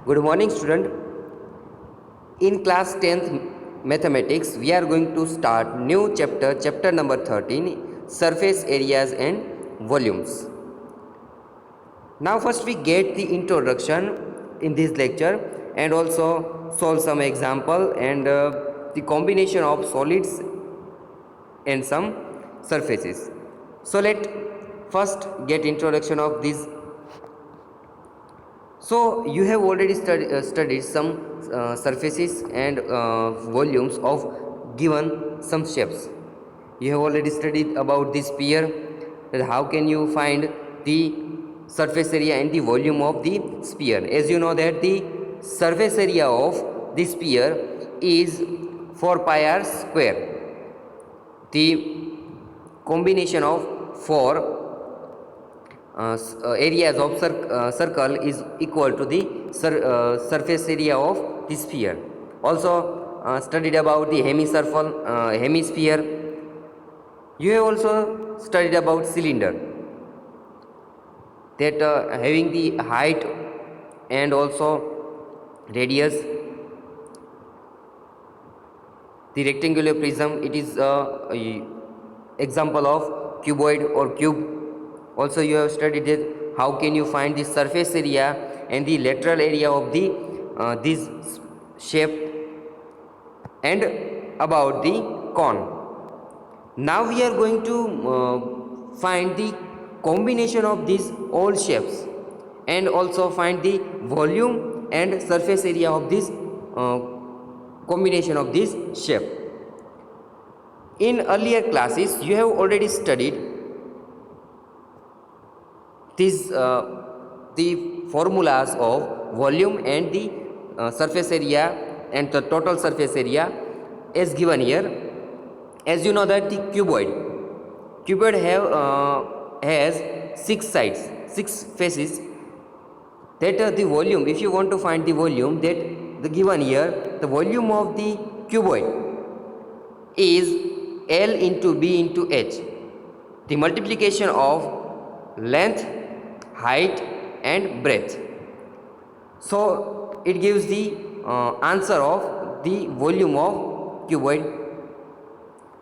Good morning, student. In class 10th mathematics, we are going to start new chapter, chapter number 13, surface areas and volumes. Now first we get the introduction in this lecture and also solve some example and the combination of solids and some surfaces. So let first get introduction of this. So you have already studied some surfaces and volumes of given some shapes. You have already studied about this sphere, that how can you find the surface area and the volume of the sphere. As you know that the surface area of the sphere is 4 pi r square. The combination of 4 areas of circle is equal to the surface area of the sphere. Also studied about the hemisphere. You have also studied about cylinder, that having the height and also radius. The rectangular prism, it is a example of cuboid or cube. Also you have studied it, how can you find the surface area and the lateral area of the this shape, and about the cone. Now we are going to find the combination of these all shapes and also find the volume and surface area of this combination of this shape. In earlier classes you have already studied these the formulas of volume and the surface area and the total surface area as given here. As you know that the cuboid has 6 sides, 6 faces, that the volume, if you want to find the volume, that the given here, the volume of the cuboid is L into B into H, the multiplication of length, height and breadth. So it gives the answer of the volume of cuboid.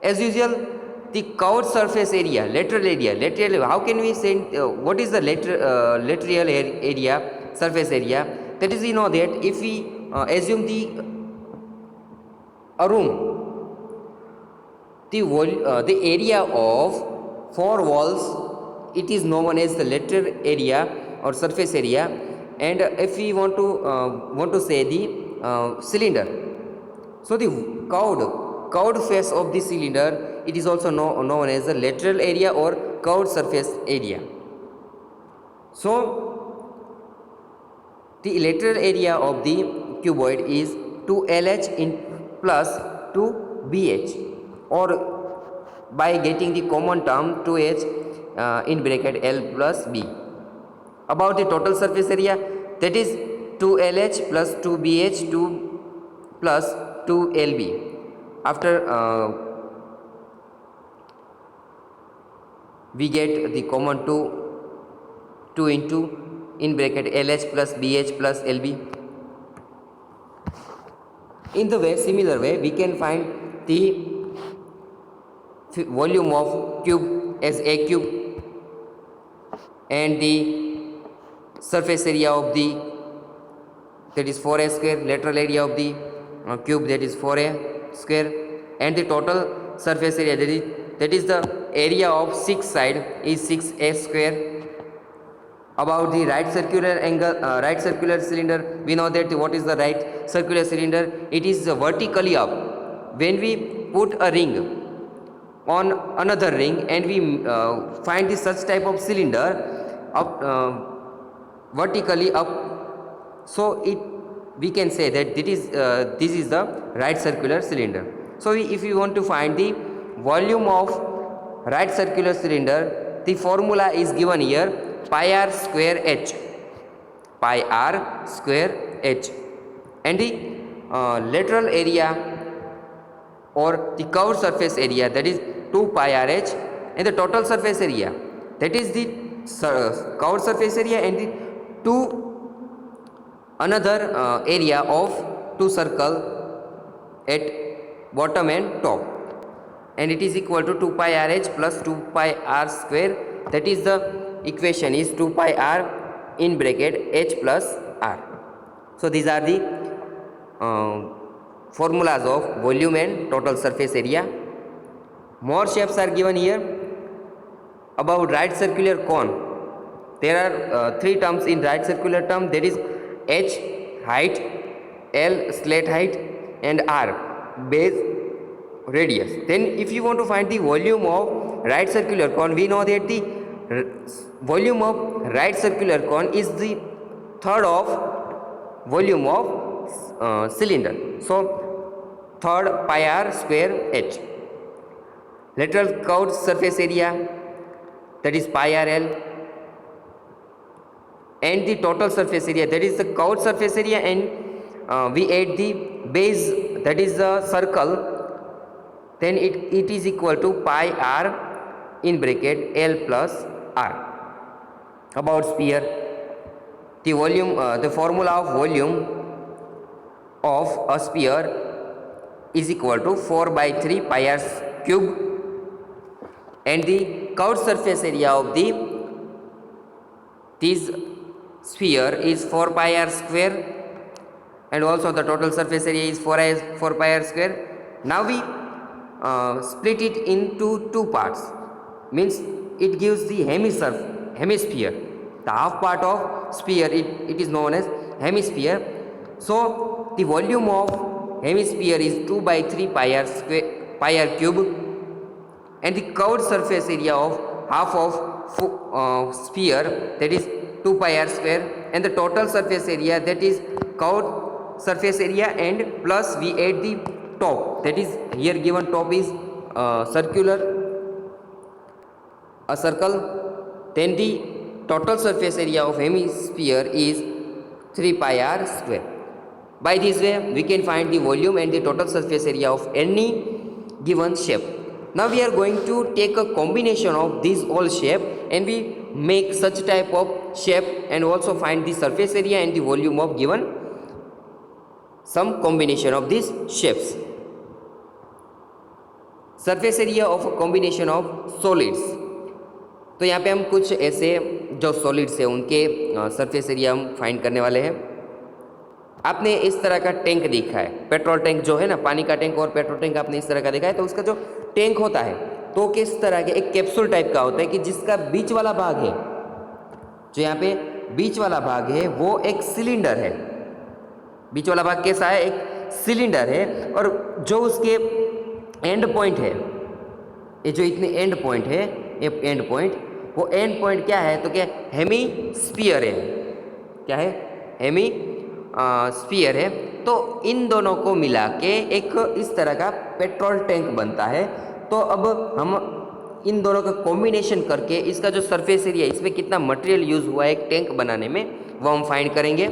As usual, the curved surface area, lateral, how can we say what is the lateral area, surface area? That is, you know that if we assume a room, the area of 4 walls, it is known as the lateral area or surface area. And if we want to say the cylinder, so the curved face of the cylinder, it is also known as the lateral area or curved surface area. So the lateral area of the cuboid is 2LH in plus 2BH, or by getting the common term 2H in bracket L plus B. About the total surface area, that is 2LH plus 2BH 2 plus 2LB. After we get the common 2 into in bracket LH plus BH plus LB. In the similar way, we can find the volume of cube as A cube, and the surface area of the, that is 4A square, lateral area of the cube, that is 4A square, and the total surface area, that is the area of 6 side is 6A square. About the right circular cylinder, we know that what is the right circular cylinder, it is vertically up. When we put a ring on another ring and we find this such type of cylinder up vertically up, so we can say that this is the right circular cylinder. So if you want to find the volume of right circular cylinder, the formula is given here, pi r square h, and the lateral area or the curved surface area, that is 2 pi r h, and the total surface area, that is the curved surface area and the 2 another area of two circle at bottom and top, and it is equal to 2 pi r h plus 2 pi r square. That is the equation is 2 pi r in bracket h plus r. So these are the formulas of volume and total surface area. More shapes are given here. About right circular cone, there are three terms in right circular term, that is h height, l slat height, and r base radius. Then if you want to find the volume of right circular cone, we know that the volume of right circular cone is the third of volume of cylinder. So third pi r square h. Lateral curved surface area, that is pi r l, and the total surface area, that is the curved surface area, and we add the base, that is the circle, then it is equal to pi r in bracket l plus r. About sphere, the volume, the formula of volume of a sphere is equal to 4 by 3 pi r cube, and the curved surface area of this sphere is 4 pi r square, and also the total surface area is 4 pi r square. Now we split it into two parts, means it gives the hemisphere. The half part of sphere, it is known as hemisphere. So the volume of hemisphere is 2 by 3 pi r square, pi r cube, and the curved surface area of half of sphere, that is 2 pi r square, and the total surface area, that is curved surface area, and plus we add the top, that is here given top is circular, a circle, then the total surface area of hemisphere is 3 pi r square. By this way we can find the volume and the total surface area of any given shape. Now we are going to take a combination of these all shape, and we make such type of shape, and also find the surface area and the volume of given some combination of these shapes. Surface area of a combination of solids. तो यहाँ पे हम कुछ ऐसे जो solids है उनके surface area हम फाइंड करने वाले हैं. आपने इस तरह का टैंक देखा है, पेट्रोल टैंक जो है ना, पानी का टैंक और पेट्रोल टैंक आपने इस तरह का देखा है. तो उसका जो टैंक होता है तो किस तरह के, एक कैप्सूल टाइप का होता है कि जिसका बीच वाला भाग है, जो यहाँ पे बीच वाला भाग है वो एक सिलेंडर है. बीच वाला भाग कैसा है? एक सिलेंडर है. और जो उसके एंड पॉइंट है, ये जो इतने एंड पॉइंट है, ये एंड पॉइंट, वो एंड पॉइंट क्या है? तो क्या हेमीस्फीयर है. क्या है? हेमी स्फीयर है. तो इन दोनों को मिला के एक इस तरह का पेट्रोल टैंक बनता है. तो अब हम इन दोनों का कॉम्बिनेशन करके इसका जो सरफेस एरिया, इसमें कितना मटेरियल यूज़ हुआ है एक टैंक बनाने में, वो हम फाइंड करेंगे.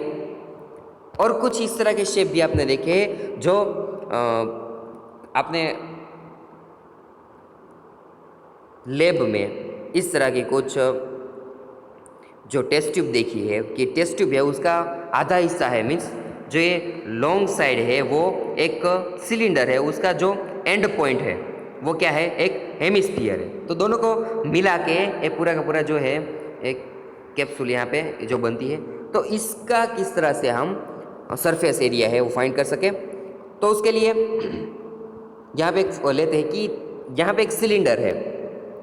और कुछ इस तरह के शेप भी आपने देखे जो आपने लैब में इस तरह की कुछ जो टेस्ट ट्यूब देखी है कि टेस्ट ट्यूब है उसका आधा हिस्सा है, मीन्स जो ये लॉन्ग साइड है वो एक सिलेंडर है, उसका जो एंड पॉइंट है वो क्या है? एक हेमिस्फीयर है. तो दोनों को मिला के एक पूरा का पूरा जो है एक कैप्सूल यहाँ पे जो बनती है. तो इसका किस तरह से हम सरफेस एरिया है वो फाइंड कर सके, तो उसके लिए यहाँ पे एक लेते हैं कि यहाँ पे एक सिलेंडर है.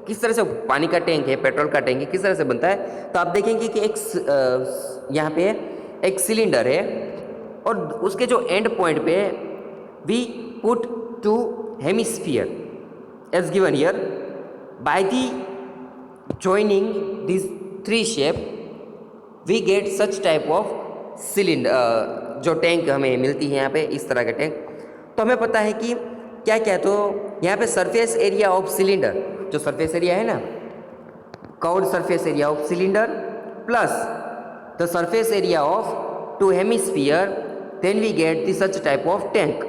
किस तरह से पानी का टैंक है, पेट्रोल का टैंक है, किस तरह से बनता है? तो आप देखेंगे कि एक यहाँ पे एक सिलेंडर है और उसके जो एंड पॉइंट पे we put two hemisphere as given here. By the joining this three shape we get such type of cylinder, जो टैंक हमें मिलती है यहाँ पे इस तरह का टैंक. तो हमें पता है कि क्या क्या, तो यहाँ पे सरफेस एरिया ऑफ सिलेंडर, जो सरफेस एरिया है ना, curved surface area of cylinder plus the surface area of two hemisphere, then we get the such type of tank.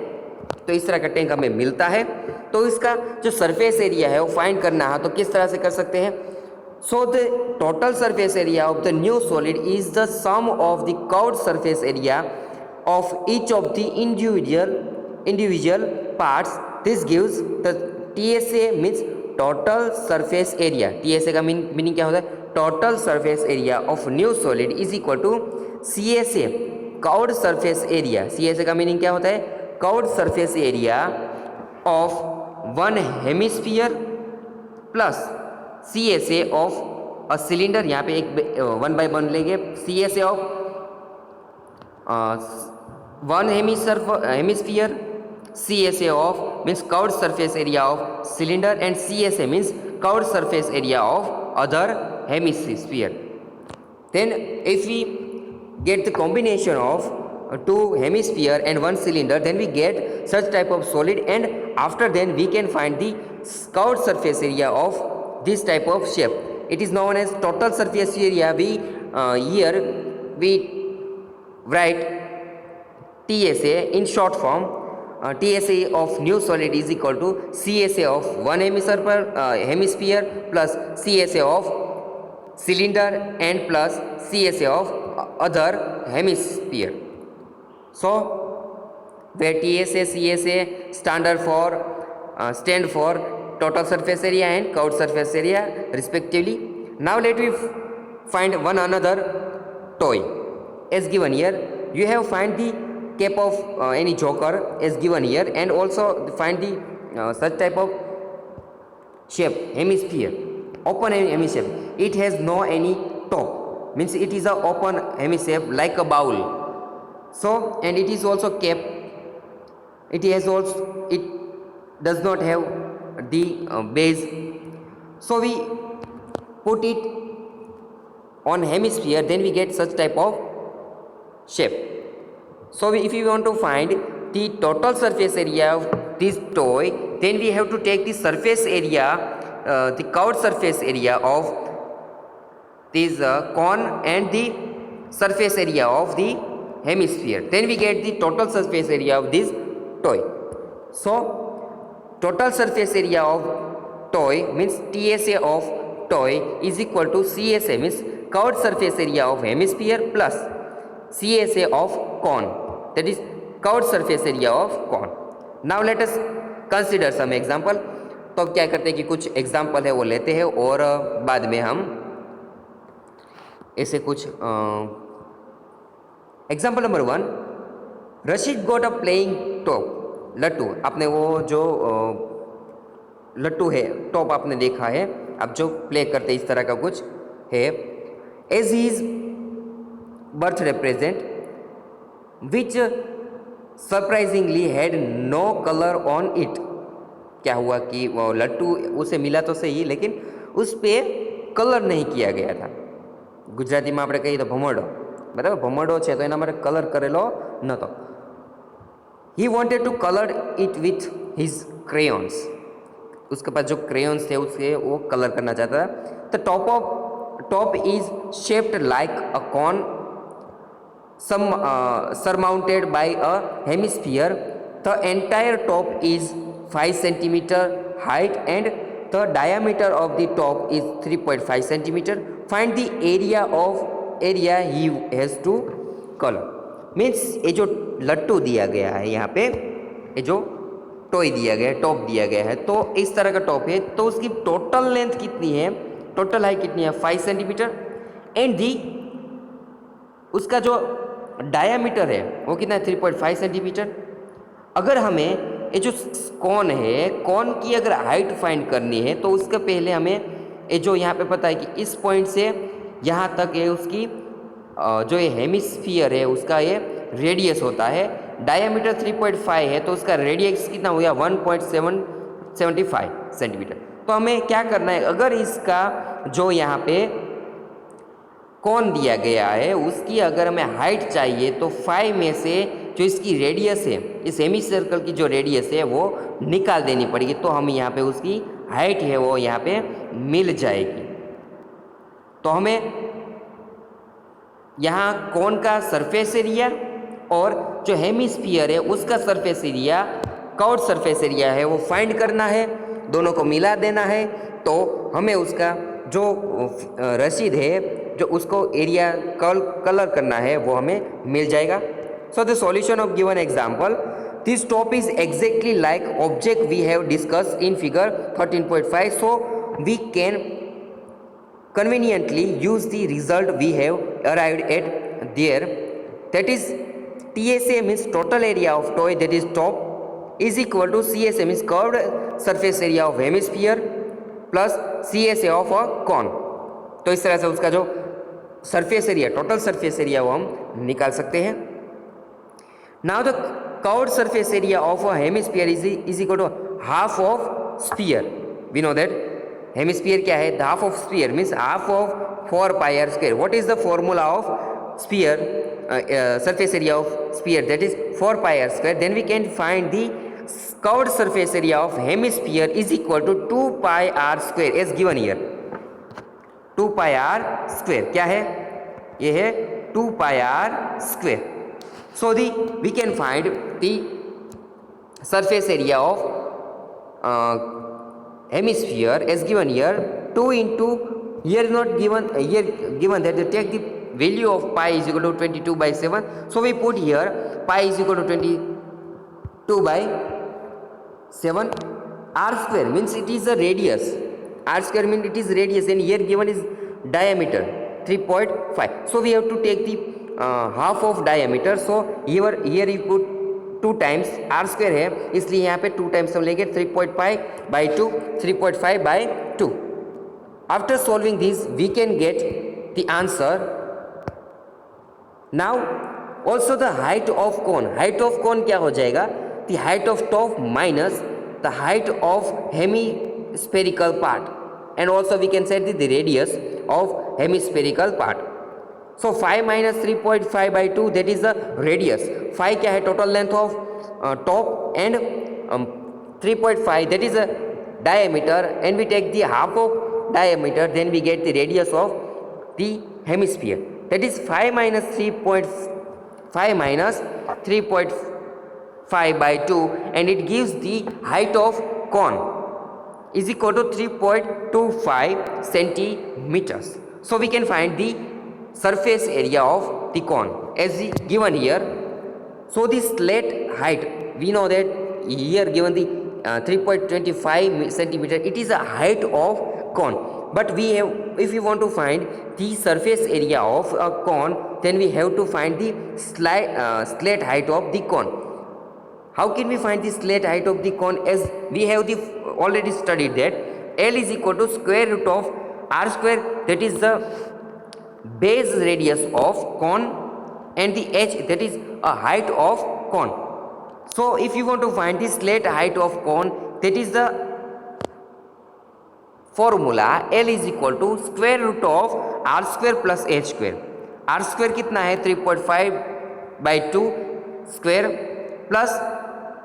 तो इस तरह का टैंक हमें मिलता है. तो इसका जो सरफेस एरिया है वो फाइंड करना है तो किस तरह से कर सकते हैं? So the total surface area of the new solid is the sum of the curved surface area of each of the individual parts. This gives the TSA means total surface area. TSA का meaning क्या होता है? Total surface area of new solid is equal to CSA curved surface area. CSA का meaning क्या होता है? Curved surface area of one hemisphere plus CSA of a cylinder. यहाँ पे एक 1 बाय 1 लेंगे. CSA of one hemisphere, CSA of means curved surface area of cylinder, and CSA means curved surface area of other hemisphere. Then if we get the combination of two hemisphere and one cylinder, then we get such type of solid, and after then we can find the curved surface area of this type of shape. It is known as total surface area. We here we write TSA in short form. TSA of new solid is equal to CSA of one hemisphere plus CSA of cylinder and plus CSA of other hemisphere. So where TSA, CSA stand for total surface area and curved surface area respectively. Now let me find one another toy as given here. You have find the cap of any joker is given here, and also find the such type of shape, hemisphere, open hemishape. It has no any top, means it is a open hemishape like a bowl. So and it is also cap. It does not have the base. So we put it on hemisphere, then we get such type of shape. So if we want to find the total surface area of this toy, then we have to take the surface area, the curved surface area of this cone and the surface area of the hemisphere. Then we get the total surface area of this toy. So total surface area of toy means TSA of toy is equal to CSA means curved surface area of hemisphere plus CSA of cone, that is curved surface area of cone. Now let us consider some example. तो अब क्या करते हैं कि कुछ example है वो लेते हैं और बाद में हम ऐसे कुछ example number 1, Rashid got a playing top. लट्टू, आपने वो जो लट्टू है टॉप आपने देखा है, अब जो प्ले करते इस तरह का कुछ है. As his birthday present which surprisingly had no colour on it. क्या हुआ कि वो लट्टू उसे मिला तो सही, लेकिन उस पर कलर नहीं किया गया था. ગુજરાતીમાં આપણે કહીએ તો ભમરડો, બરાબર, ભમરડો છે તો એના માટે કલર કરેલો નહોતો. He wanted to colour it with his crayons. उसके पास जो क्रेयॉन्स थे उससे वो कलर करना चाहता था. The top is shaped like a cone surmounted by a hemisphere. The entire top is 5 cm height and the diameter of the top is 3.5 cm. Find the area he has to color. Means ये जो लट्टू दिया गया है यहाँ पे, ये जो टॉय दिया गया है, टॉप दिया गया है, तो इस तरह का टॉप है, तो उसकी टोटल लेंथ कितनी है, टोटल हाइट कितनी है, 5 सेंटीमीटर. एंड दी उसका जो डायामीटर है वो कितना है, 3.5 सेंटीमीटर. अगर हमें ये जो कॉन है, कॉन की अगर हाइट फाइंड करनी है तो उसका पहले हमें ये जो यहाँ पे पता है कि इस पॉइंट से यहाँ तक है उसकी जो ये हेमिस्फीयर है उसका ये रेडियस होता है. डायामीटर 3.5 है तो उसका रेडियस कितना हो गया, 1.75 सेंटीमीटर. तो हमें क्या करना है, अगर इसका जो यहाँ पे कौन दिया गया है उसकी अगर हमें हाइट चाहिए तो 5 में से जो इसकी रेडियस है, इस हेमी सर्कल की जो रेडियस है वो निकाल देनी पड़ेगी, तो हम यहाँ पे उसकी हाइट है वो यहाँ पे मिल जाएगी. तो हमें यहाँ कौन का सरफेस एरिया और जो हेमिस्फीयर है उसका surface area, curved surface area है वो फाइंड करना है, दोनों को मिला देना है, तो हमें उसका जो रसीद है जो उसको एरिया कलर करना है वो हमें मिल जाएगा. So the solution of given example, this top is exactly like object we have discussed in figure 13.5. So we can conveniently use the result we have arrived at there, that is TSA means total area of toy, that is top, is equal to CSA means curved surface area of hemisphere plus CSA of a cone. तो इस तरह से उसका जो surface area, total surface area वो हम निकाल सकते हैं. Now the curved surface area of a hemisphere is equal to half of sphere. We know that hemisphere क्या है, the half of sphere means half of 4 pi r square. What is the formula of sphere, surface area of sphere, that is 4 pi r square. Then we can find the curved surface area of hemisphere is equal to 2 pi r square as given here. 2 pi r square क्या है, ये है 2 pi r square. So we can find the surface area of hemisphere as given here. 2 into here not given, here given that they take the value of pi is equal to 22 by 7. So we put here pi is equal to 22 by 7. R square means it is a radius. R square means it is radius, and here given is diameter 3.5. So we have to take the half of diameter. So here you put 2 times r square है, इसलिए यहाँ पे 2 times हम लेंगे 3.5 by 2, 3.5 by 2. After solving this we can get the answer. Now also the height of cone. Height of cone क्या हो जाएगा, the height of top minus the height of hemispherical part, and also we can set the radius of hemispherical part. So 5 minus 3.5 by 2, that is the radius. 5 क्या है, total length of top, and 3.5 that is the diameter, and we take the half of diameter, then we get the radius of the hemisphere. That is 5 minus 3.5 by 2, and it gives the height of cone is equal to 3.25 centimeters. So we can find the surface area of the cone as given here. So the slat height, we know that here given the 3.25 centimeter, it is a height of cone. But we have, if we want to find the surface area of a cone, then we have to find the slat height of the cone. How can we find the slat height of the cone? As we have already studied that L is equal to square root of r square, that is the base radius of cone, and the h, that is a height of cone. So if you want to find the slat height of cone, that is the formula L is equal to square root of r square plus h square. R square कितना है, 3.5 by 2 square plus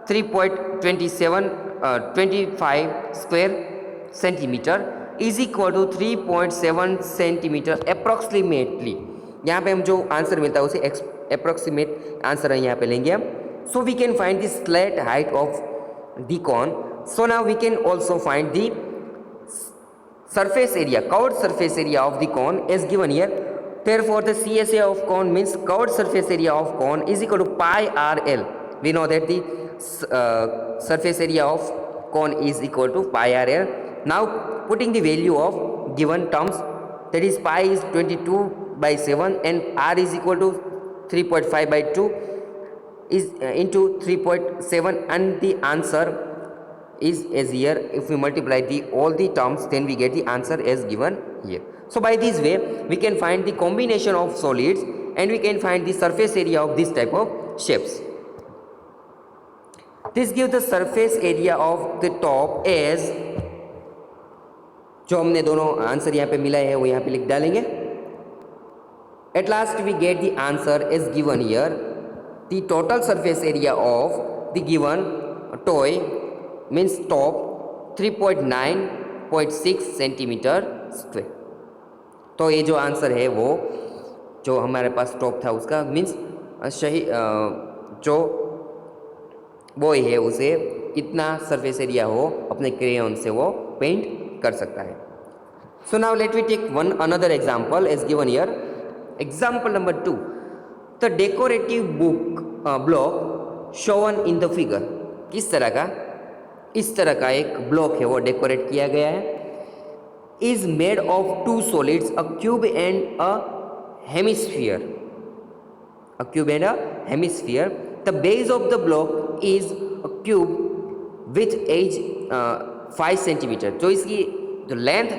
3.25 square centimeter is equal to 3.7 centimeter approximately. यहाँ पे हम जो answer मिलता है उसे approximate answer यहाँ पे लेंगे हम. So we can find the slat height of the cone. So now we can also find the surface area, curved surface area of the cone as given here. Therefore the CSA of cone means curved surface area of cone is equal to pi RL. We know that the surface area of cone is equal to pi RL. Now putting the value of given terms, that is pi is 22 by 7 and r is equal to 3.5 by 2 is into 3.7, and the answer is as here. If we multiply all the terms, then we get the answer as given here. So by this way we can find the combination of solids, and we can find the surface area of this type of shapes. This gives the surface area of the top as, जो हमने दोनों answer यहाँ पे मिला है वो यहाँ पे लिख डालेंगे. At last we get the answer as given here. The total surface area of the given toy means top 3.9.6 centimetre square. तो ये जो आंसर है वो जो हमारे पास टॉप था उसका मीन्स सही जो बॉय है उसे इतना सरफेस एरिया हो अपने क्रेयॉन से वो पेंट कर सकता है. So now let me take one another example as given here. Example number 2. The decorative book block shown in the figure. किस तरह का? इस तरह का एक ब्लॉक है वो डेकोरेट किया गया है. Is made of two solids, a cube and a hemisphere. A cube and a hemisphere. The base of the block is a cube with edge 5 centimetre. जो इसकी जो length,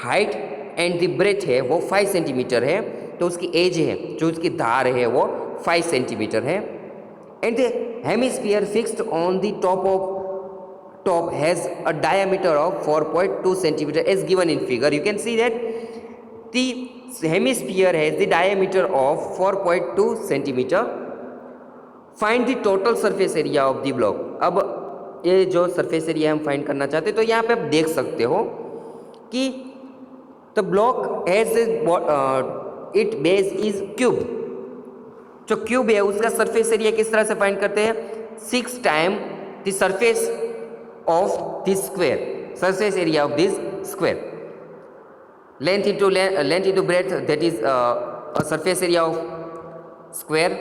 height and the breadth है वो 5 centimetre है. तो उसकी as है, जो उसकी धार है वो 5 सेंटीमीटर है. And the hemisphere fixed on the top has a diameter of 4.2 centimeter as given in figure. You can see that the hemisphere has the diameter of 4.2 centimeter. Find the total surface area of the block. अब ये जो surface area हम find करना चाहते हैं, तो यहाँ पे आप देख सकते हो कि the block has its base is cube. जो क्यूब है उसका सरफेस एरिया किस तरह से फाइंड करते हैं? 6 time the surface of this square, surface area of this square. Length into breadth, that is a surface area of square.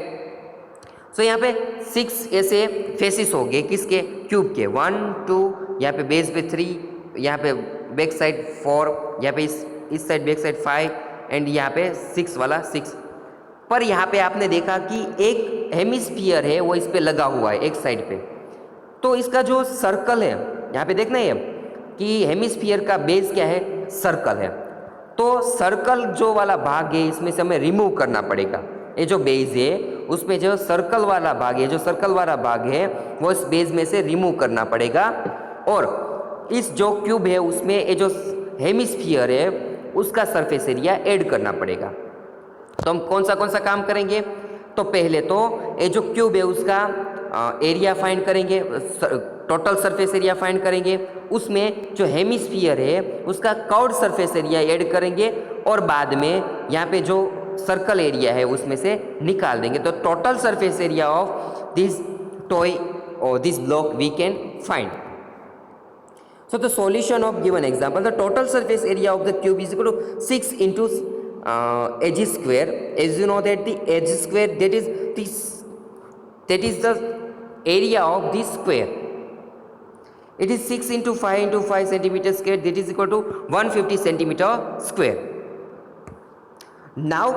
So यहाँ पे 6 ऐसे फेसिस हो गए किसके? क्यूब के. 1 2, यहाँ पे बेस पे 3, यहाँ पे बैक साइड 4, यहाँ पे इस साइड बैक साइड 5 एंड यहाँ पे 6 वाला 6. पर यहाँ पे आपने देखा कि एक हेमिस्फीयर है वो इस पे लगा हुआ है एक साइड पे. तो इसका जो सर्कल है, यहाँ पे देखना है कि हेमिस्फीयर का बेस क्या है? सर्कल है. तो सर्कल जो वाला भाग है इसमें से हमें रिमूव करना पड़ेगा. ये जो बेस है उसमें जो सर्कल वाला भाग है, जो सर्कल वाला भाग है वो इस बेस में से रिमूव करना पड़ेगा. और इस जो क्यूब है उसमें ये जो हेमिस्फीयर है उसका सरफेस एरिया ऐड करना पड़ेगा. तो हम कौन सा काम करेंगे? तो पहले तो ये जो क्यूब है उसका एरिया फाइंड करेंगे, टोटल सरफेस एरिया फाइंड करेंगे. उसमें जो हेमिस्फीयर है उसका कर्व्ड सरफेस एरिया ऐड करेंगे और बाद में यहाँ पे जो सर्कल एरिया है उसमें से निकाल देंगे. तो total surface area of this toy और this block we can find. So the solution of given example, the total surface area of the cube is equal to 6 into edge square. As you know that the edge square, that is the area of this square. It is 6 into 5 into 5 centimeter square, that is equal to 150 centimeter square. Now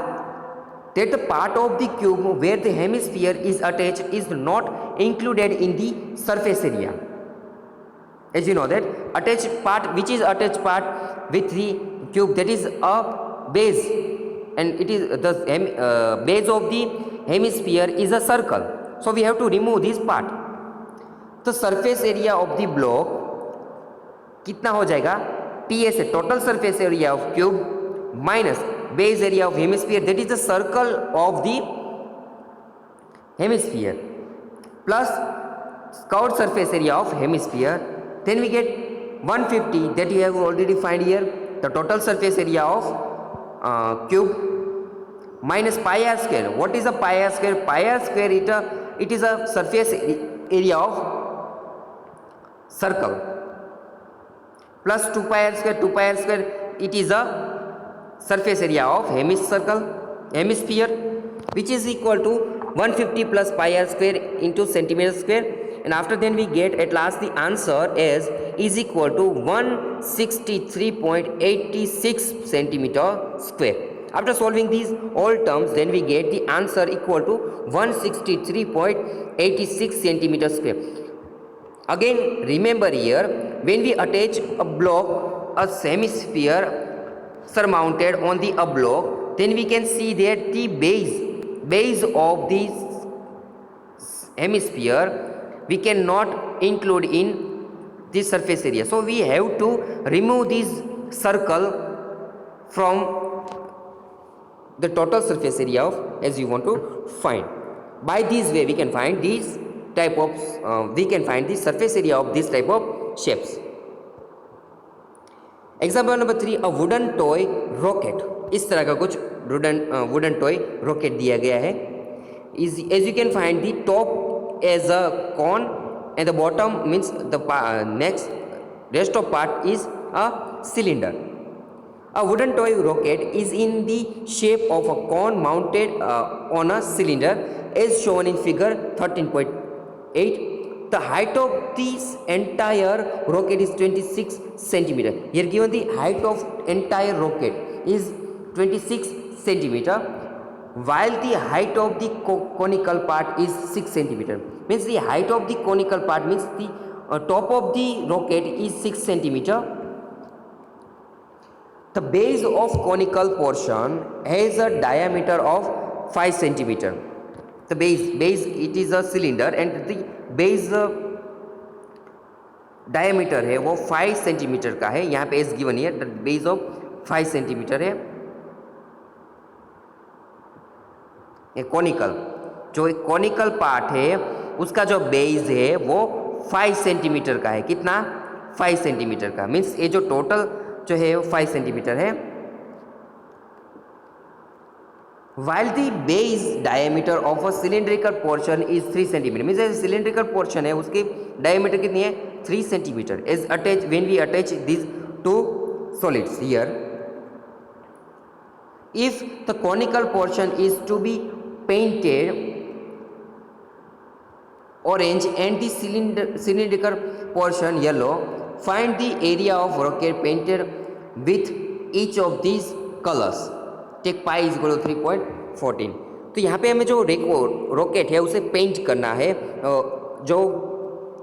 that the part of the cube where the hemisphere is attached is not included in the surface area. As you know that attached part, which is attached part with the cube, that is a base, and it is the base of the hemisphere is a circle. So we have to remove this part. तो surface area of the block कितना हो जाएगा? PS है total surface area of cube minus base area of hemisphere, that is the circle of the hemisphere, plus curved surface area of hemisphere. Then we get 150, that you have already find here, the total surface area of cube minus pi r square. What is a pi r square? Pi r square it is a surface area of circle, plus 2 pi r square. 2 pi r square it is a surface area of hemisphere, which is equal to 150 plus pi r square into centimeter square. And after then we get at last the answer is equal to 163.86 centimeter square. After solving these all terms, then we get the answer equal to 163.86 centimeter square. Again remember here, when we attach a block, a hemisphere surmounted on the a block, then we can see that the base of this hemisphere we cannot include in this surface area. So we have to remove this circle from the total surface area of as you want to find. By this way we can find these type of we can find the surface area of this type of shapes. Example number 3, a wooden toy rocket. इस तरह का कुछ wooden toy rocket दिया गया है. As you can find, the top as a cone and the bottom means the next rest of part is a cylinder. A wooden toy rocket is in the shape of a cone mounted on a cylinder as shown in figure 13.8. The height of this entire rocket is 26 centimeter. Here given the height of entire rocket is 26 centimeter, while the height of the conical part is 6 centimeter. Means the height of the conical part means the top of the rocket is 6 centimeter. The base of conical portion has a diameter of 5 centimeter. The base it is a cylinder and the base diameter है वो 5 centimetre का है. यहाँ पे S given है, the base of 5 centimetre है. ये conical जो एक कॉनिकल पार्ट है उसका जो बेस है वो 5 सेंटीमीटर का है. कितना? 5 सेंटीमीटर का. मीन्स ये जो टोटल जो है वो 5 सेंटीमीटर है. While the base diameter of a cylindrical portion is 3 centimeter, means cylindrical portion है उसकी डायमीटर कितनी है? 3 centimetre. As attach when we attach these two solids here, if the conical portion is to be painted orange and the cylindrical portion yellow, find the area of rocket painted with each of these colors. Take pi is equal to 3.14. तो यहाँ पे हमें जो rocket है उसे paint करना है. जो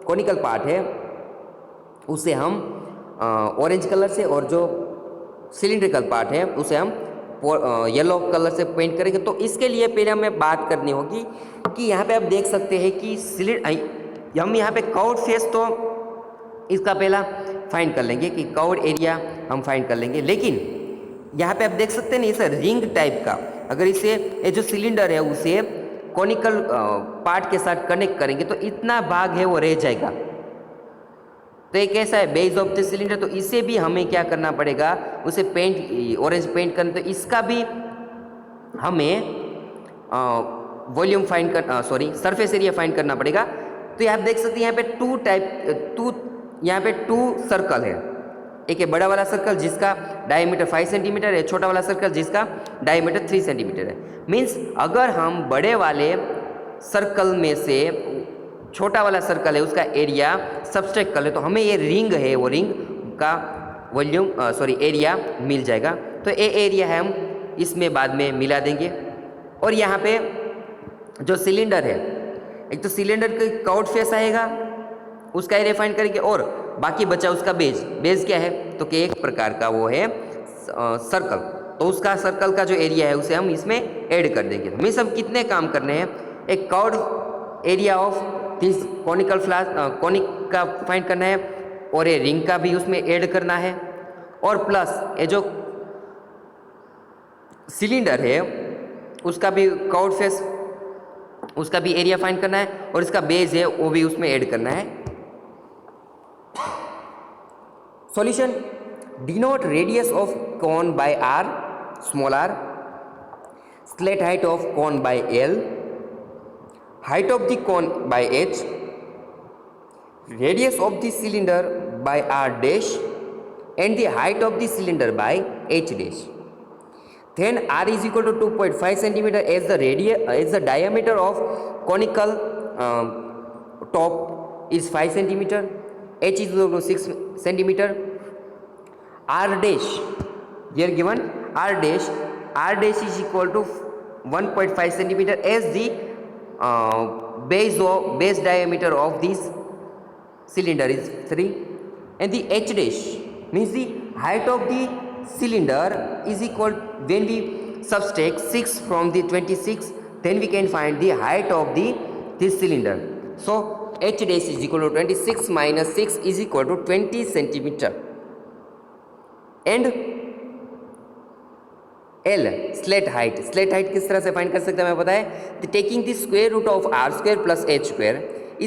कॉनिकल पार्ट है उसे हम ऑरेंज कलर से और जो सिलिंड्रिकल पार्ट है उसे हम येलो कलर से पेंट करेंगे. तो इसके लिए पहले हमें बात करनी होगी कि यहाँ पे आप देख सकते हैं कि हम यहाँ पे कर्व्ड फेस तो इसका पहला फाइंड कर लेंगे कि कर्व्ड एरिया हम फाइंड कर लेंगे. लेकिन यहाँ पे आप देख सकते हैं ना इसे रिंग टाइप का, अगर इसे ये जो सिलेंडर है उसे कॉनिकल पार्ट के साथ कनेक्ट करेंगे तो इतना भाग है वो रह जाएगा. तो ये कैसा है? Base of the cylinder. तो इसे भी हमें क्या करना पड़ेगा? उसे पेंट ऑरेंज पेंट करना. तो इसका भी हमें volume find curved surface area find करना पड़ेगा. तो आप देख सकते हैं यहाँ पे टू सर्कल है. एक है बड़ा वाला सर्कल जिसका डायमीटर 5 सेंटीमीटर है, छोटा वाला सर्कल जिसका डायमीटर 3 सेंटीमीटर है. मीन्स अगर हम बड़े वाले सर्कल में से छोटा वाला सर्कल है उसका एरिया सब्सट्रैक्ट कर ले तो हमें ये रिंग है वो रिंग का वॉल्यूम एरिया मिल जाएगा. तो ये एरिया है हम इसमें बाद में मिला देंगे. और यहाँ पे जो सिलेंडर है, एक तो सिलेंडर का कर्व्ड फेस आएगा उसका एरिया फाइंड करेंगे और बाकी बचा उसका बेस क्या है? तो कि एक प्रकार का वो है सर्कल. तो उसका सर्कल का जो एरिया है उसे हम इसमें ऐड कर देंगे. हमें सब कितने काम करने हैं? एक curved area of this conical conic का फाइंड करना है और ये रिंग का भी उसमें ऐड करना है और प्लस ये जो सिलेंडर है उसका भी कर्व्ड फेस उसका भी एरिया फाइंड करना है और इसका बेस है वो भी उसमें ऐड करना है. Solution: denote radius of cone by r, small r, slat height of cone by L, height of the cone by h, radius of the cylinder by r dash, and the height of the cylinder by h dash. Then r is equal to 2.5 centimeter as the diameter of conical top is 5 centimeter. H is equal to 6 centimeter. R dash here given R dash is equal to 1.5 centimeter as the base diameter of this cylinder is 3, and the H dash means the height of the cylinder is equal when we subtract 6 from the 26 then we can find the height of this cylinder. So H dash is equal to 26 minus 6 is equal to 20 centimeter. And L slat height किस तरह से find कर सकते हैं हमें पता है. Taking the square root of r square plus h square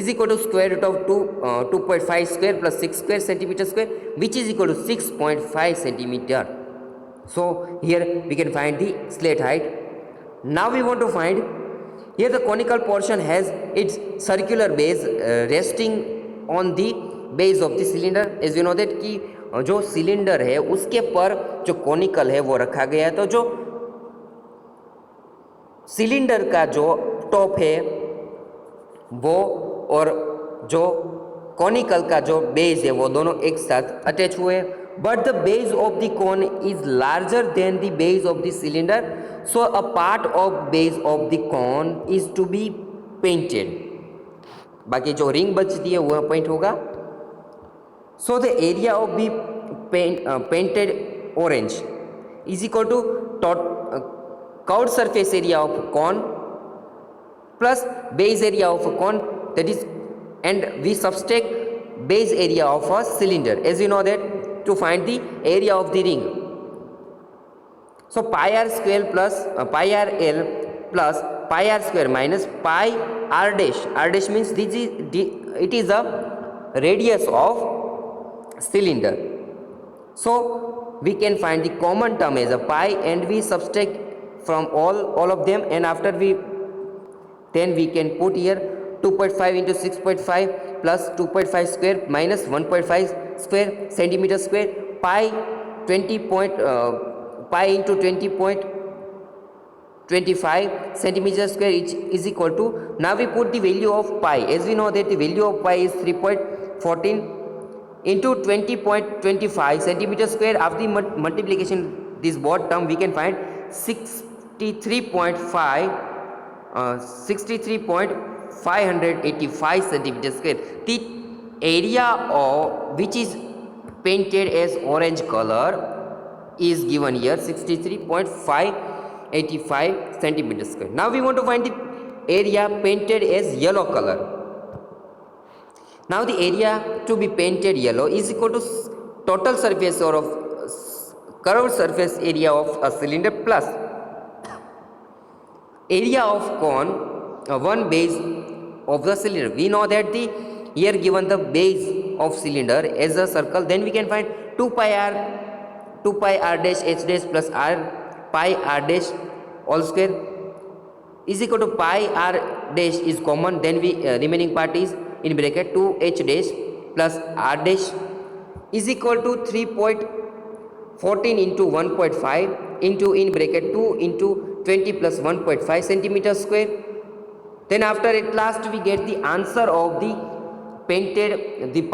is equal to square root of 2.5 square plus 6 square centimeter square which is equal to 6.5 centimeter. So here we can find the slat height. Now we want to find here the conical portion has its circular base resting on the base of the cylinder. As you know that कि जो cylinder है उसके पर जो conical है वो रखा गया है। तो जो सिलेंडर का जो टॉप है वो और जो कॉनिकल का जो बेस है वो दोनों एक साथ अटैच हुए, but the base of the cone is larger than the base of the cylinder, so a part of base of the cone is to be painted. बाकी जो रिंग बचती है वह पेंट होगा। So the area of the painted orange is equal to curved surface area of cone plus base area of a cone, that is, and we subtract base area of a cylinder, as you know that to find the area of the ring. So pi r square plus pi r l plus pi r square minus pi r dash. R dash means it is a radius of cylinder. So we can find the common term as a pi, and we subtract from all of them, and after then we can put here 2.5 into 6.5 plus 2.5 square minus 1.5 square centimeter square, pi into 20.25 centimeter square is equal to, now we put the value of pi, as we know that the value of pi is 3.14 into 20.25 centimeter square. After the multiplication this both term we can find 63.585 centimeter square. The area of which is painted as orange color is given here, 63.585 centimeter square. Now we want to find the area painted as yellow color. Now the area to be painted yellow is equal to total surface or of curved surface area of a cylinder plus area of cone, one base of the cylinder. We know that the here given the base of cylinder as a circle, then we can find 2 pi r dash h dash plus r pi r dash all square is equal to pi r dash is common, then we remaining part is in bracket 2 h dash plus r dash is equal to 3.14 into 1.5 into in bracket 2 into 20 plus 1.5 centimeter square. Then after at last we get the answer of the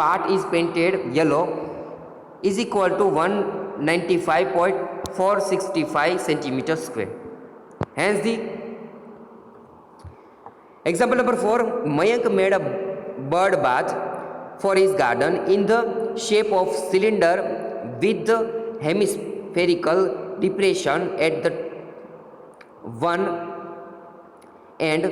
part is painted yellow is equal to 195.465 centimeter square. Hence the example number 4, Mayank made a bird bath for his garden in the shape of cylinder with the hemispherical depression at the one end.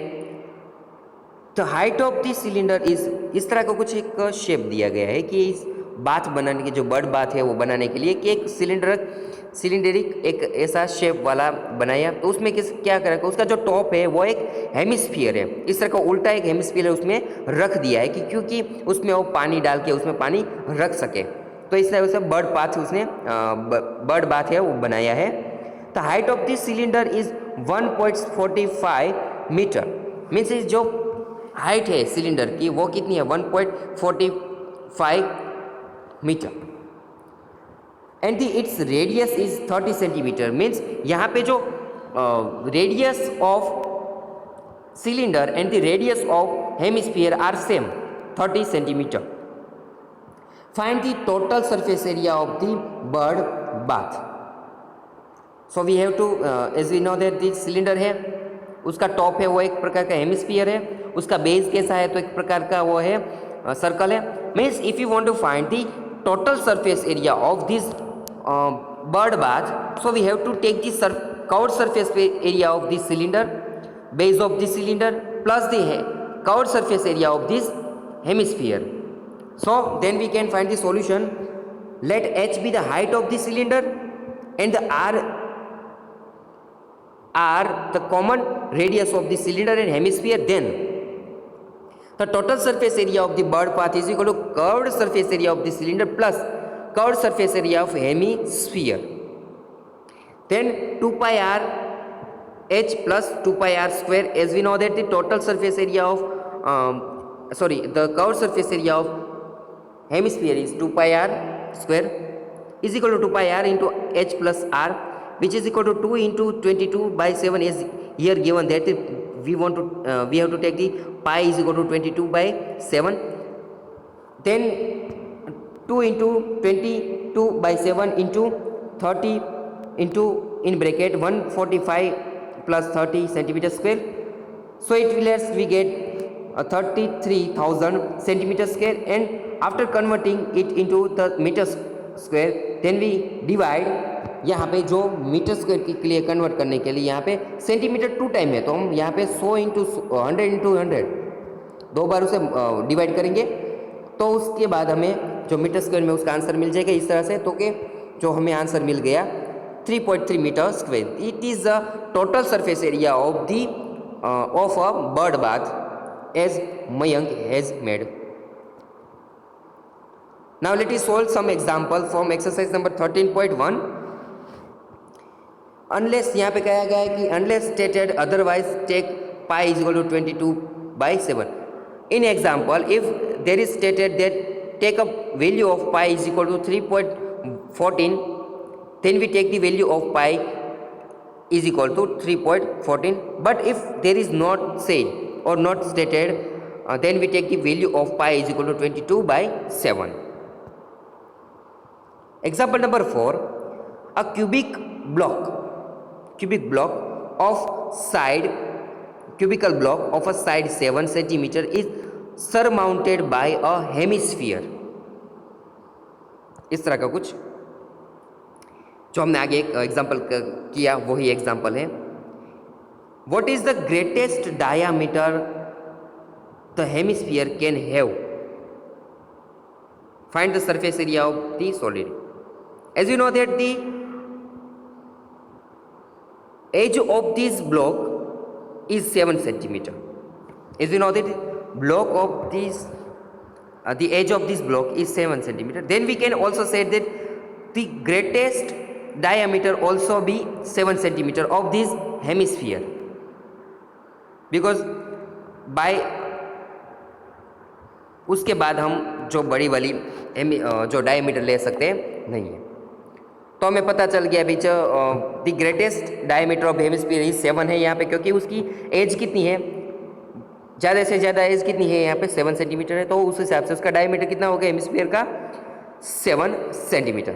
The height of the cylinder is, इस तरह का कुछ एक shape दिया गया है कि इस बाथ बनाने के जो बर्ड बाथ है वो बनाने के लिए कि एक सिलेंडरिक एक ऐसा शेप वाला बनाया, तो उसमें क्या करेगा, उसका जो टॉप है वो एक हेमिस्फीयर है, इस तरह का उल्टा एक हेमिस्फीयर उसमें रख दिया है कि क्योंकि उसमें वो पानी डाल के उसमें पानी रख सके, तो इस तरह से बर्ड बाथ है वो बनाया है। The height of this cylinder is 1.45 metre, means इस जो हाइट है सिलेंडर की वो कितनी है, 1.45 metre, and its radius is 30 centimetre, means यहाँ पे जो radius of cylinder and the radius of hemisphere are same 30 centimetre. Find the total surface area of the bird bath. So we have to as we know that the cylinder है, उसका top है वो एक प्रकार का hemisphere है, उसका base कैसा है तो एक प्रकार का वो है सर्कल है. Means if you want to find the total surface area of this bird bath, so we have to take the covered surface area of this cylinder, base of the cylinder plus the covered surface area of this hemisphere. So then we can find the solution. Let h be the height of the cylinder and the r the common radius of the cylinder and hemisphere. Then the total surface area of the bird bath is equal to curved surface area of the cylinder plus curved surface area of hemisphere. Then 2 pi r h plus 2 pi r square, as we know that the total surface area of the curved surface area of hemisphere is 2 pi r square. is equal to 2 pi r into h plus r, which is equal to 2 into 22 by 7 is here given that we have to take the pi is equal to 22 by 7. Then 2 into 22 by 7 into 30 into in bracket 145 plus 30 centimeter square. So it will as we get 33,000 centimeter square, and after converting it into the meter square then we divide. यहाँ पे जो metre square के लिए convert करने के लिए यहाँ पे सेंटीमीटर 2 टाइम है, तो हम यहाँ पे 100 इंटू 100 इंटू 100 2 बार उसे डिवाइड करेंगे, तो उसके बाद हमें जो मीटर स्क्वायर में उसका आंसर मिल जाएगा इस तरह से। तो कि जो हमें आंसर मिल गया 3.3 metre square. It is the total surface area of the of a bird bath as Mayank has made. Now let us solve some example from exercise number 13.1. Unless यहाँ पे कहा गया है कि unless stated otherwise take pi is equal to 22 by 7. In example, if there is stated that take a value of pi is equal to 3.14, then we take the value of pi is equal to 3.14. But if there is not said or not stated, then we take the value of pi is equal to 22 by 7. Example number 4, a cubical block of a side 7 centimeter is surmounted by a hemisphere. इस तरह का कुछ जो हमने आगे एक example किया वही एग्जाम्पल है। What is the greatest diameter the hemisphere can have? Find the surface area of the solid. As you know that the edge of this block is 7 centimeter. As you know that block of this the edge of this block is 7 centimeter. Then we can also say that the greatest diameter also be 7 centimeter of this hemisphere, because by उसके बाद हम जो बड़ी वाली जो diameter ले सकते हैं नहीं है। तो हमें पता चल गया बीच the greatest diameter of hemisphere is 7 है यहाँ पे, क्योंकि उसकी एज कितनी है, ज़्यादा से ज़्यादा एज कितनी है यहाँ पे 7 सेंटीमीटर है, तो उस हिसाब से उसका डायमीटर कितना होगा हेमिस्फीयर का 7 centimetre.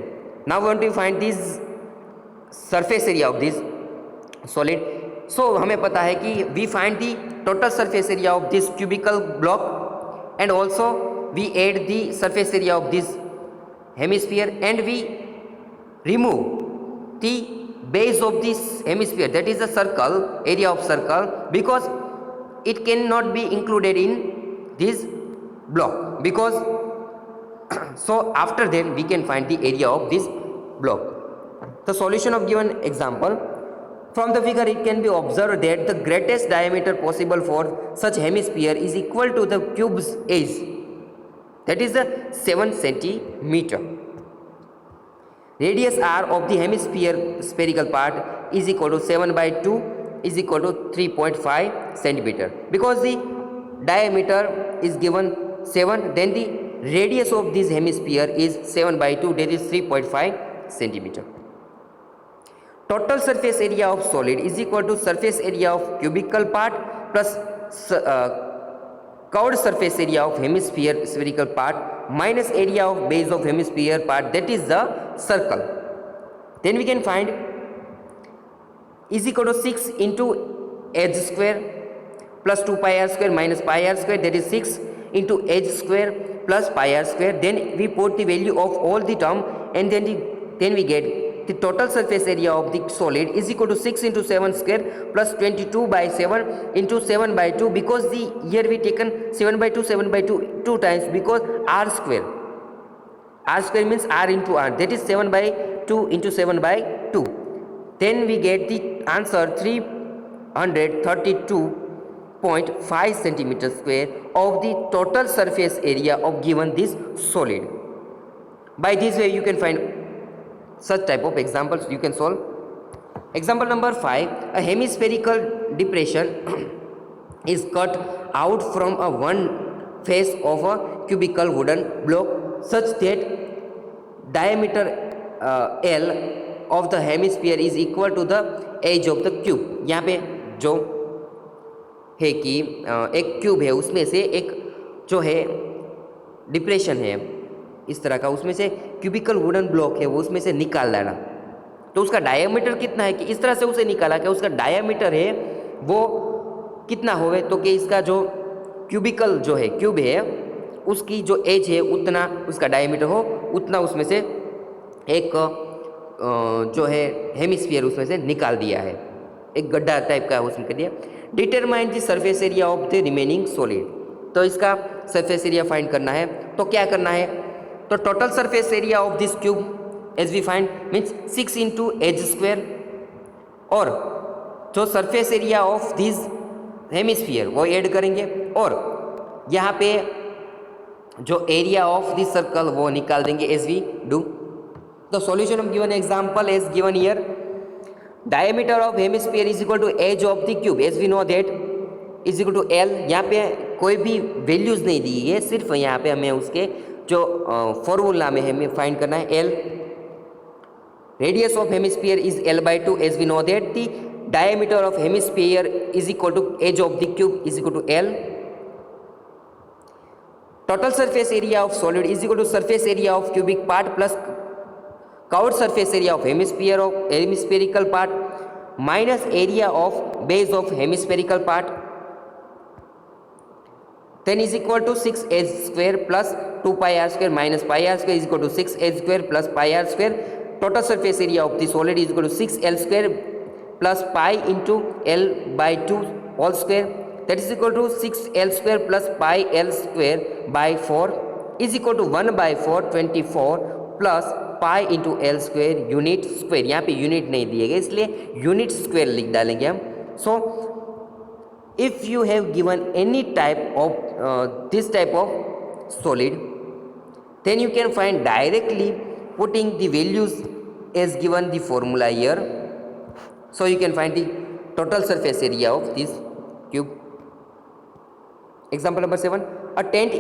Now want to find this surface area of this solid. So हमें पता है कि we find the total surface area of this cubical block and also we add the surface area of this hemisphere and we remove the base of this hemisphere, that is the circle area of circle, because it cannot be included in this block, because so after that we can find the area of this block. The solution of given example, from the figure it can be observed that the greatest diameter possible for such hemisphere is equal to the cube's age, that is the 7 centimeter. Radius r of the hemisphere spherical part is equal to 7 by 2 is equal to 3.5 centimeter. Because the diameter is given 7, then the radius of this hemisphere is 7 by 2, that is 3.5 centimeter. Total surface area of solid is equal to surface area of cubical part plus curved surface area of hemisphere spherical part minus area of base of hemisphere part, that is the circle. Then we can find is equal to 6 into h square plus 2 pi r square minus pi r square, that is 6 into h square plus pi r square. Then we put the value of all the term and then we get the total surface area of the solid is equal to 6 into 7 square plus 22 by 7 into 7 by 2, because the here we taken 7 by 2 2 times, because r square means r into r, that is 7 by 2 into 7 by 2. Then we get the answer 332.5 centimeter square of the total surface area of given this solid. By this way you can find such type of examples you can solve. Example number 5, a hemispherical depression is cut out from a one face of a cubical wooden block such that diameter L of the hemisphere is equal to the edge of the cube. यहाँ पे जो है कि एक cube है, उसमें से एक जो है डिप्रेशन है इस तरह का, उसमें से क्यूबिकल वुडन ब्लॉक है वो उसमें से निकाल लाना। तो उसका डायमीटर कितना है कि इस तरह से उसे निकाला कि उसका डायमीटर है वो कितना होवे, तो कि इसका जो क्यूबिकल जो है क्यूब है उसकी जो एज है उतना उसका डायमीटर हो, उतना उसमें से एक जो है हेमिस्फीयर उसमें से निकाल दिया है, एक गड्ढा टाइप का उसमें कर दिया। Determine the surface area of the remaining solid. तो इसका सरफेस एरिया फाइंड करना है, तो क्या करना है, तो total surface area of this cube as we find means 6 into edge square, और जो surface area of this hemisphere वो ऐड करेंगे, और यहाँ पे जो एरिया ऑफ दिस सर्कल वो निकाल देंगे as we do. The solution of given example is given here. Diameter of hemisphere is equal to edge of the cube as we know that is equal to L. यहाँ पे कोई भी values नहीं दी है, सिर्फ यहाँ पे हमें उसके जो फॉर्मूला में हमें फाइंड करना है L. Radius of hemisphere is L/2 as we know that the diameter of hemisphere is equal to edge of the cube is equal to L. Total surface area of solid is equal to surface area of cubic part plus curved surface area of hemispherical part minus area of base of hemispherical part, then is equal to 6h square plus 2 pi r square minus pi r square is equal to 6h square plus pi r square. Total surface area of the solid is equal to 6l square plus pi into L/2 whole square, that is equal to 6l square plus pi l square by 4 is equal to 1/4 24 plus pi into l square unit square। यहाँ पे unit नहीं दिए गए इसलिए unit square लिख डालेंगे हम। सो if you have given any type of this type of solid, then you can find directly putting the values as given the formula here. So you can find the total surface area of this cube. Example number 7, a tent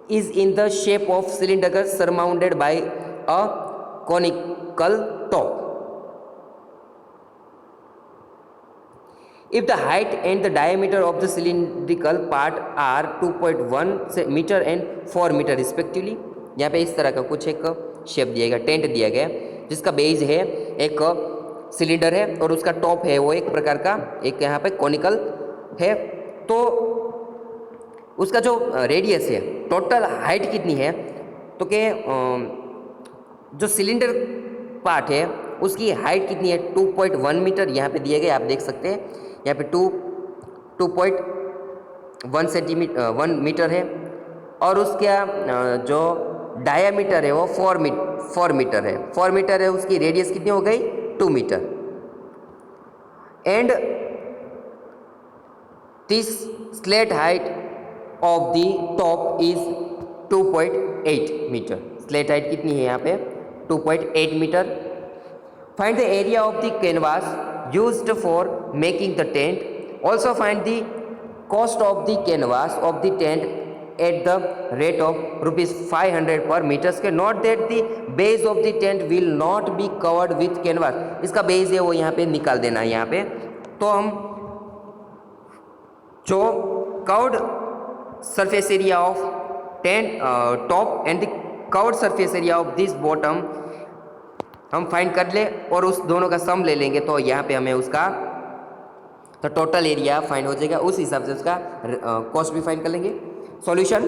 is in the shape of cylinder surmounted by a conical top. If the height and the diameter of the cylindrical part are 2.1 meter and 4 meter respectively, यहाँ पे इस तरह का कुछ एक shape दिया गया, tent दिया गया जिसका बेस है एक सिलेंडर है और उसका टॉप है वो एक प्रकार का एक यहाँ पे कॉनिकल है। तो उसका जो रेडियस है, टोटल हाइट कितनी है, तो के जो सिलेंडर पार्ट है उसकी हाइट कितनी है 2.1 मीटर यहाँ पे दिए गए, आप देख सकते हैं यहाँ पे 2.1 मीटर है, और उसका जो डायामीटर है वो 4 मीटर है। 4 मीटर है, उसकी रेडियस कितनी हो गई 2 metre, and this slant height of the top is 2.8 metre. Slant height कितनी है यहाँ पे 2.8 metre. Find the area of the canvas used for making the tent. Also find the cost of the canvas of the tent at the rate of ₹500 per meter square. Note that the base of the tent will not be covered with canvas. इसका base है वो यहाँ पे निकाल देना है। यहाँ पे तो हम जो curved surface area of tent top and the curved surface area of this bottom हम फाइंड कर ले और उस दोनों का सम ले लेंगे, तो यहाँ पे हमें उसका तो टोटल एरिया फाइंड हो जाएगा, उस हिसाब से उसका कॉस्ट भी फाइंड कर लेंगे। Solution,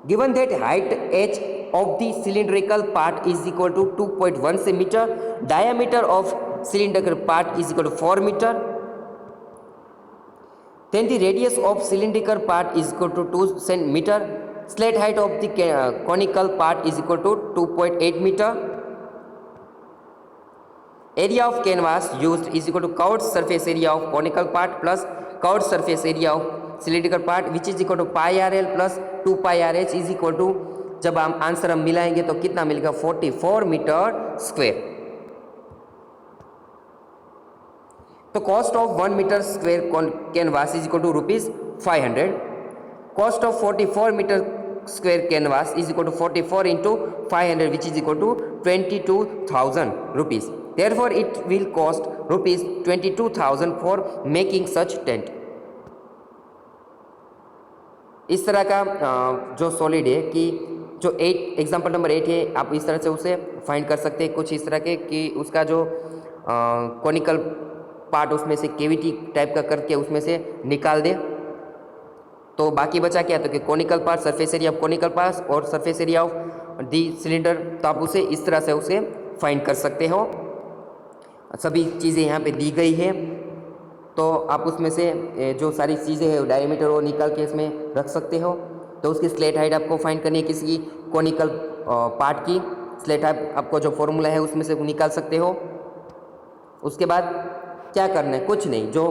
given that height H of the cylindrical part is equal to 2.1 से metre, diameter of cylindrical part is equal to 4 metre, then the radius of cylindrical part is equal to 2 centimeter, slat height of the conical part is equal to 2.8 meter, area of canvas used is equal to curved surface area of conical part plus curved surface area of cylindrical part which is equal to pi RL plus 2 pi RH is equal to, जब हम answer हम मिलाएंगे तो कितना मिलेगा 44 metre square. तो cost of 1 metre square canvas is equal to ₹500, cost of 44 metre square canvas is equal to 44 into 500 which is equal to 22,000 rupees. Therefore, it will cost rupees 22,000 for making such tent. इस तरह का जो solid है कि जो 8 example number 8 है, आप इस तरह से उसे फाइंड कर सकते हैं कुछ इस तरह के कि उसका जो कॉनिकल पार्ट उसमें से केविटी टाइप का करके उसमें से निकाल दे। तो बाकी बचा क्या, तो कि conical part, surface area of conical part और surface area of the cylinder. तो आप उसे इस तरह से उसे फाइंड कर सकते हो। सभी चीज़ें यहाँ पे दी गई है, तो आप उसमें से जो सारी चीज़ें हैं डायमीटर वो निकाल के इसमें रख सकते हो। तो उसकी स्लेट हाइट आपको फाइंड करनी है किसी कॉनिकल पार्ट की। स्लेट हाइट आपको जो फॉर्मूला है उसमें से निकाल सकते हो। उसके बाद क्या करना है, कुछ नहीं, जो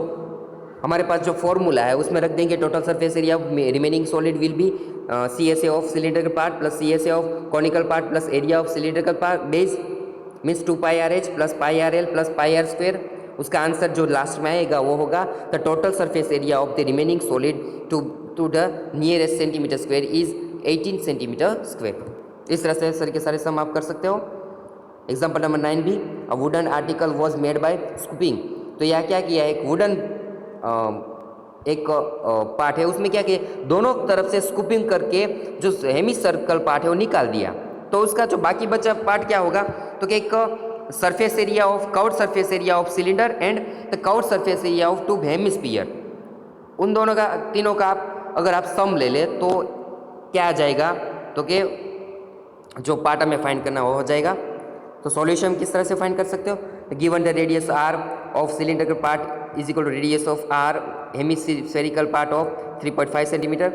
हमारे पास जो फॉर्मूला है उसमें रख देंगे total surface area of remaining solid will be CSA of cylinder part plus CSA of conical part plus area of cylinder part base means 2πRH plus πRL plus πR square. उसका answer जो last में आएगा वो होगा the total surface area of the remaining solid to the nearest centimetre square is 18 centimetre square. इस तरह से sir के सारे सम आप कर सकते हो। एग्जाम्पल नंबर 9 भी, a wooden article was made by scooping. तो यह क्या किया, एक वुडन एक पार्ट है उसमें क्या किया, दोनों तरफ से स्कूपिंग करके जो हेमी सर्कल पार्ट है वो निकाल दिया। तो उसका जो बाकी बचा पार्ट क्या होगा, तो कि एक surface area of curved surface area of cylinder and the curved surface area of two hemisphere, उन दोनों का तीनों का आप अगर आप सम ले ले तो क्या आ जाएगा, तो कि जो पार्ट हमें फाइंड करना वो हो जाएगा। तो सॉल्यूशन किस तरह से फाइंड कर सकते हो, given the radius R of cylinder part is equal to radius of R hemispherical part of 3.5 centimetre,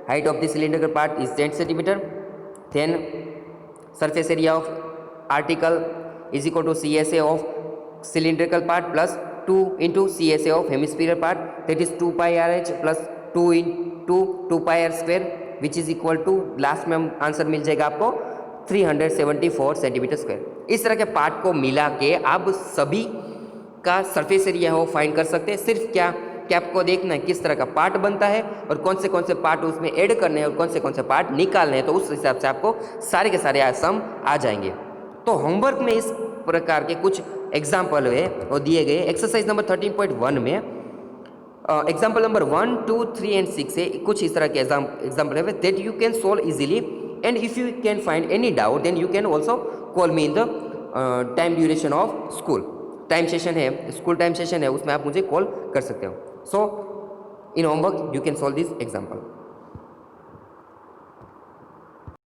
height of the cylinder part is 10 centimetre, then surface area of article is equal to CSA of cylindrical part plus 2 into CSA of hemispherical part, that is 2πRH plus 2 into 2πR square which is equal to last में answer मिल जाएगा आपको 374 centimetre square. इस तरह के part को मिला के आप सभी का सरफेस एरिया हो फाइंड कर सकते हैं। सिर्फ क्या कि आपको देखना है किस तरह का पार्ट बनता है और कौन से पार्ट उसमें ऐड करने हैं और कौन से पार्ट निकालने हैं, तो उस हिसाब से आपको सारे के सारे सम आ जाएंगे। तो होमवर्क में इस प्रकार के कुछ एग्जाम्पल है वो दिए गए। एक्सरसाइज नंबर 13.1 में एग्जाम्पल नंबर 1, 2, 3 एंड 6 है कुछ इस तरह के एग्जाम्पल है that you can solve easily, and if you can find any doubt then you can also call me in the time duration of school. Time session है, school time session है, उसमें आप मुझे कॉल कर सकते हो। So in homework you can solve this example.